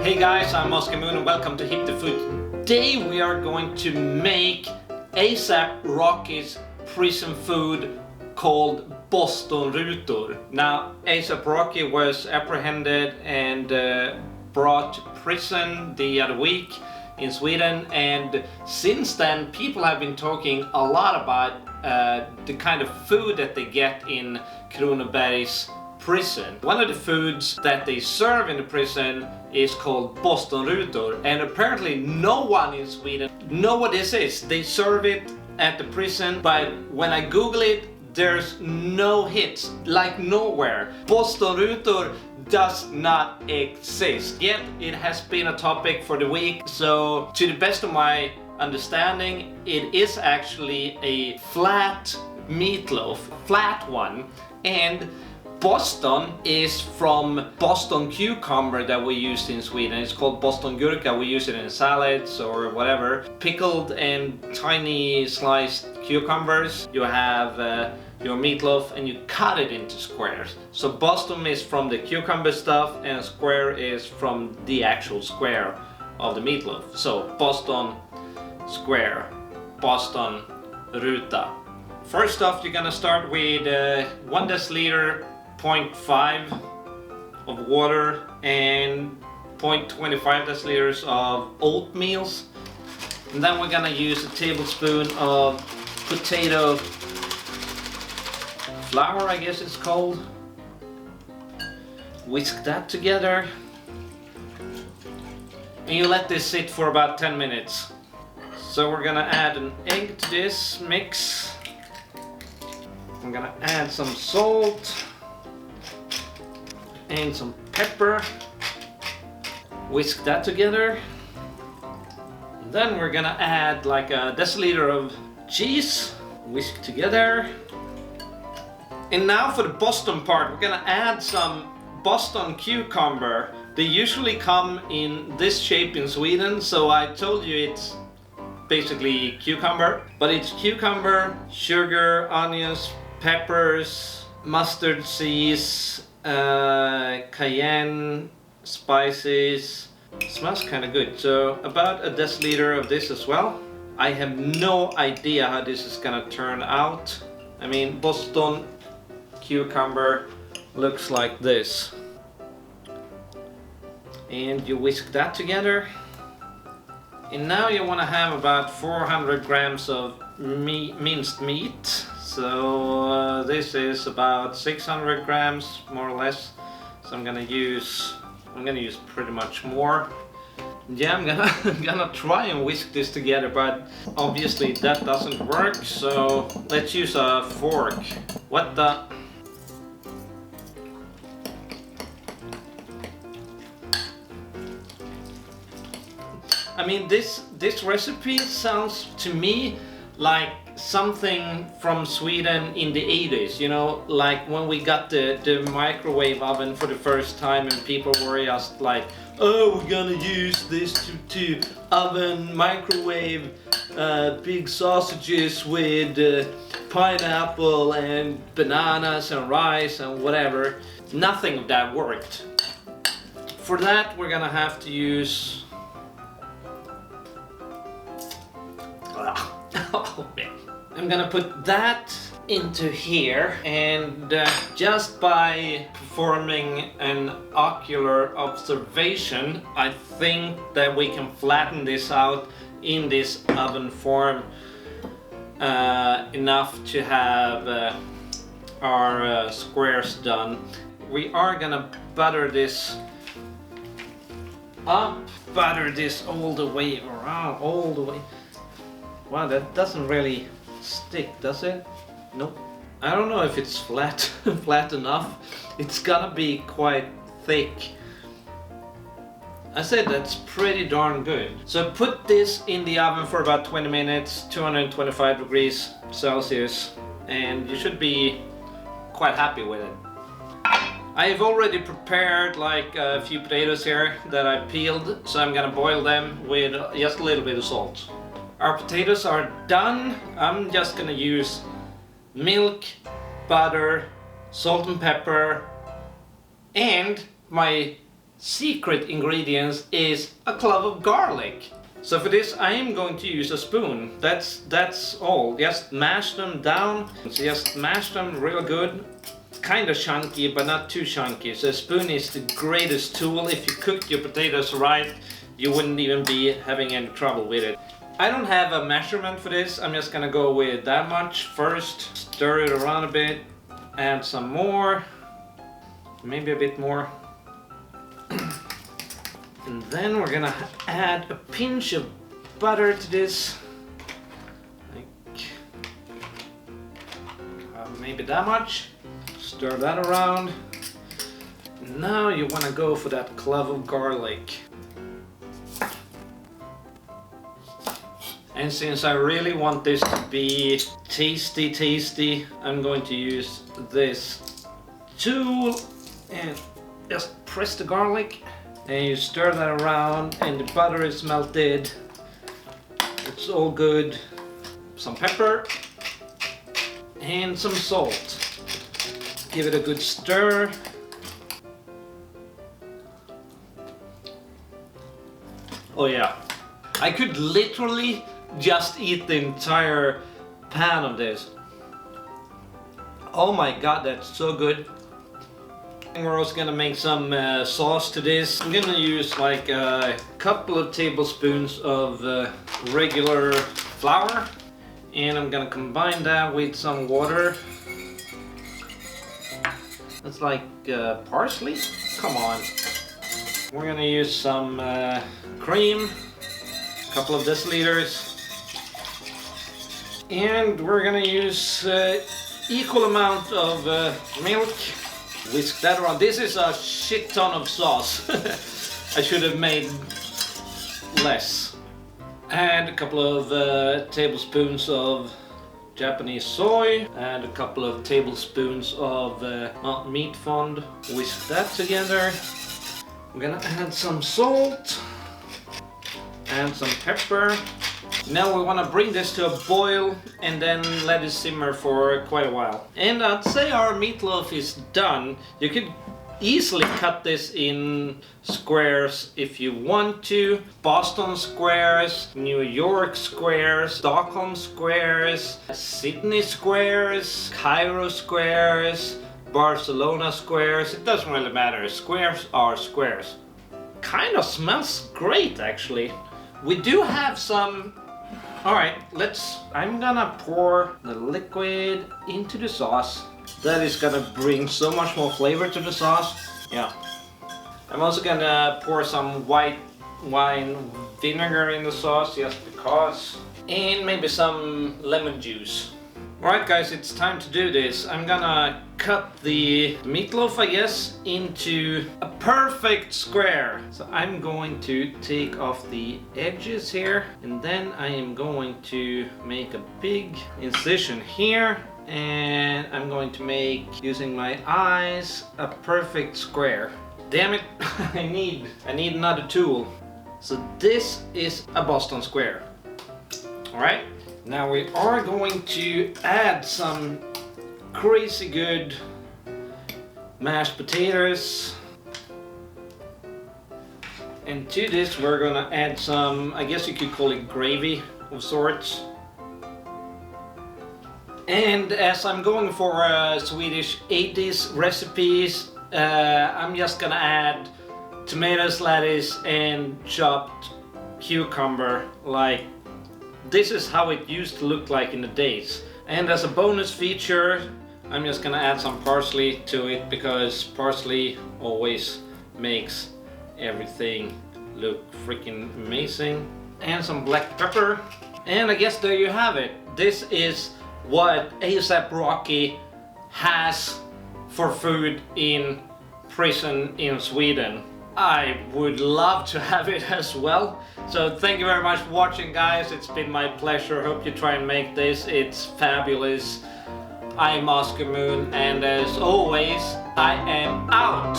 Hey guys, I'm Oscar Moon and welcome to Hit the Food. Today we are going to make ASAP Rocky's prison food called Bostonrutor. Now, ASAP Rocky was apprehended and brought to prison the other week in Sweden, and since then people have been talking a lot about the kind of food that they get in Kronoberg's prison. One of the foods that they serve in the prison is called Bostonrutor, and apparently no one in Sweden knows what this is. They serve it at the prison, but when I Google it, there's no hits, like nowhere. Bostonrutor does not exist. Yet it has been a topic for the week, so to the best of my understanding, it is actually a flat meatloaf, flat one, and Boston is from Boston cucumber that we use in Sweden. It's called Bostongurka. We use it in salads or whatever. Pickled and tiny sliced cucumbers. You have your meatloaf and you cut it into squares. So Boston is from the cucumber stuff and square is from the actual square of the meatloaf. So Boston square, Boston ruta. First off, you're gonna start with 1 deciliter 0.5 of water and 0.25 deciliters of oatmeals, and then we're gonna use a tablespoon of potato flour, I guess it's called. Whisk that together and you let this sit for about 10 minutes. So we're gonna add an egg to this mix. I'm gonna add some salt and some pepper. Whisk that together. And then we're gonna add like a deciliter of cheese. Whisk together. And now for the Boston part, we're gonna add some Boston cucumber. They usually come in this shape in Sweden, so I told you it's basically cucumber. But it's cucumber, sugar, onions, peppers, mustard seeds, cayenne, spices. It smells kind of good. So about a deciliter of this as well. I have no idea how this is gonna turn out. I mean, Boston cucumber looks like this. And you whisk that together. And now you want to have about 400 grams of minced meat. So this is about 600 grams, more or less. So I'm gonna use pretty much more. Yeah, I'm gonna try and whisk this together, but obviously that doesn't work. So let's use a fork. What the? I mean, this recipe sounds to me like something from Sweden in the 80s, you know, like when we got the microwave oven for the first time and people were just like, oh, we're gonna use this to oven microwave big sausages with pineapple and bananas and rice and whatever. Nothing of that worked. For that we're gonna have to use oh man. I'm gonna put that into here, and just by performing an ocular observation, I think that we can flatten this out in this oven form enough to have our squares done. We are gonna butter this up, butter this all the way around, all the way. Wow, that doesn't really stick, does it? Nope. I don't know if it's flat flat enough. It's gonna be quite thick. I said that's pretty darn good. So put this in the oven for about 20 minutes, 225 degrees Celsius, and you should be quite happy with it. I have already prepared like a few potatoes here that I peeled, so I'm gonna boil them with just a little bit of salt. Our potatoes are done. I'm just gonna use milk, butter, salt and pepper, and my secret ingredients is a clove of garlic. So for this I am going to use a spoon. That's all. Just mash them down. So just mash them real good. Kind of chunky, but not too chunky. So a spoon is the greatest tool. If you cook your potatoes right, you wouldn't even be having any trouble with it. I don't have a measurement for this. I'm just gonna go with that much first. Stir it around a bit. Add some more. Maybe a bit more. And then we're gonna add a pinch of butter to this. Like, maybe that much. Stir that around. Now you wanna go for that clove of garlic. And since I really want this to be tasty, I'm going to use this tool and just press the garlic. And you stir that around and the butter is melted. It's all good. Some pepper and some salt. Give it a good stir. Oh yeah, I could literally just eat the entire pan of this. Oh my god, that's so good. And we're also gonna make some sauce to this. I'm gonna use like a couple of tablespoons of regular flour, and I'm gonna combine that with some water. That's like parsley. Come on. We're gonna use some cream, a couple of deciliters, and we're gonna use equal amount of milk. Whisk that around. This is a shit ton of sauce. I should have made less. Add a couple of tablespoons of Japanese soy and a couple of tablespoons of meat fond. Whisk that together. I'm gonna add some salt and some pepper. Now we want to bring this to a boil and then let it simmer for quite a while. And I'd say our meatloaf is done. You could easily cut this in squares if you want to. Boston squares, New York squares, Stockholm squares, Sydney squares, Cairo squares, Barcelona squares. It doesn't really matter. Squares are squares. Kind of smells great actually. We do have some. Alright, I'm gonna pour the liquid into the sauce. That is gonna bring so much more flavor to the sauce. Yeah. I'm also gonna pour some white wine vinegar in the sauce, just because. And maybe some lemon juice. Alright guys, it's time to do this. I'm gonna cut the meatloaf, I guess, into a perfect square. So I'm going to take off the edges here, and then I am going to make a big incision here, and I'm going to make, using my eyes, a perfect square. Damn it, I need another tool. So this is a Boston square. Alright. Now we are going to add some crazy good mashed potatoes. And to this we're gonna add some, I guess you could call it gravy of sorts. And as I'm going for Swedish 80s recipes, I'm just gonna add tomatoes, lettuce and chopped cucumber. Like, this is how it used to look like in the days. And as a bonus feature, I'm just gonna add some parsley to it, because parsley always makes everything look freaking amazing. And some black pepper. And I guess there you have it. This is what A$AP Rocky has for food in prison in Sweden. I would love to have it as well. So thank you very much for watching, guys. It's been my pleasure. Hope you try and make this. It's fabulous. I'm Oscar Moon, and as always, I am out.